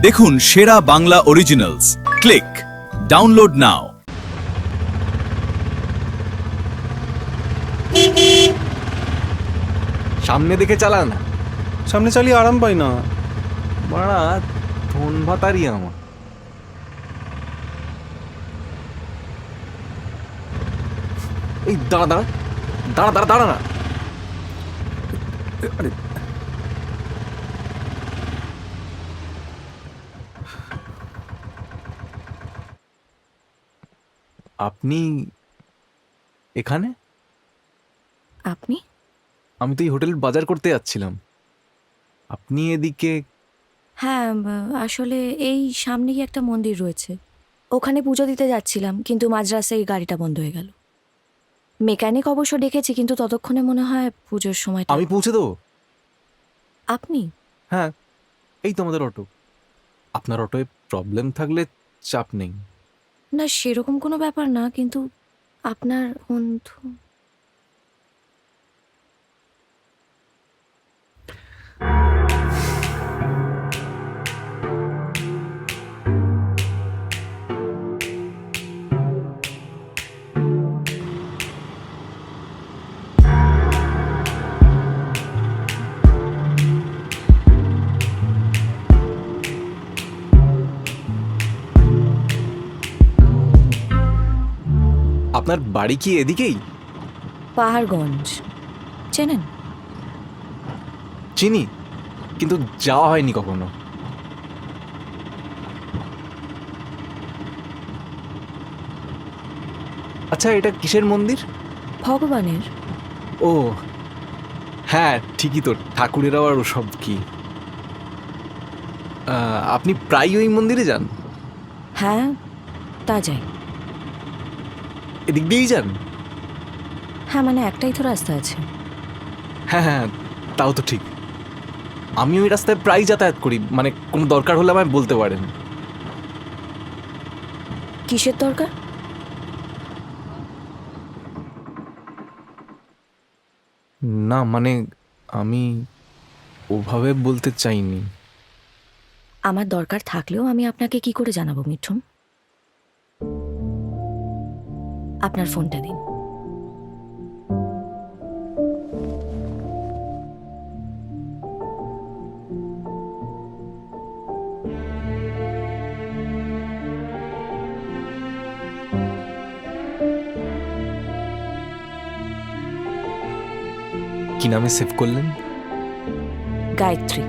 দেখুন সেরা Bangla originals. Click download নাও। সামনে দেখে চালা না, সামনে চালিয়ে আরাম পাই না। বাড়া ধন ভাতারি আমার। এই দাঁড়া দাঁড়া দাঁড়া দাঁড়া দাঁড়া না। আরে আপনি এখানে? আপনি? আমি তো এই হোটেল বাজার করতে যাচ্ছিলাম, আপনি এদিকে? হ্যাঁ, আসলে এই সামনেই একটা মন্দির রয়েছে, ওখানে পুজো দিতে যাচ্ছিলাম, কিন্তু মাঝরাস্তায় গাড়িটা বন্ধ হয়ে গেল। মেকানিক অবশ্য ডেকেছি, কিন্তু ততক্ষণে মনে হয় পুজোর সময়। আমি পৌঁছে দেবো। আপনি? হ্যাঁ, এই তো আমাদের অটো। আপনার অটোয় প্রবলেম থাকলে চাপ নেই। না, সেরকম কোনো ব্যাপার না, কিন্তু আপনার বন্ধু। আপনার বাড়ি কি এদিকেই? পাহাড়গঞ্জ চেনেন? চিনি, কিন্তু যাওয়া হয়নি কখনো। আচ্ছা, এটা কিসের মন্দির? ভগবানের। ও হ্যাঁ, ঠিকই তো, ঠাকুরেরাও আর ওসব কি। আপনি প্রায় ওই মন্দিরে যান? হ্যাঁ, তা যাই। এদিক দিয়েই যান? হ্যাঁ, মানে একটাই তো রাস্তা আছে। হ্যাঁ হ্যাঁ, তাও তো ঠিক। আমি ওই রাস্তায় প্রায় যাতায়াত করি, মানে কোনো দরকার হলে আমায় বলতে পারেন। কিসের দরকার? না মানে আমি ওভাবে বলতে চাইনি। আমার দরকার থাকলেও আমি আপনাকে কি করে জানাবো মিঠুন? আপনার ফোনটা দিন। কি নামে সেভ করলেন? গায়ত্রী।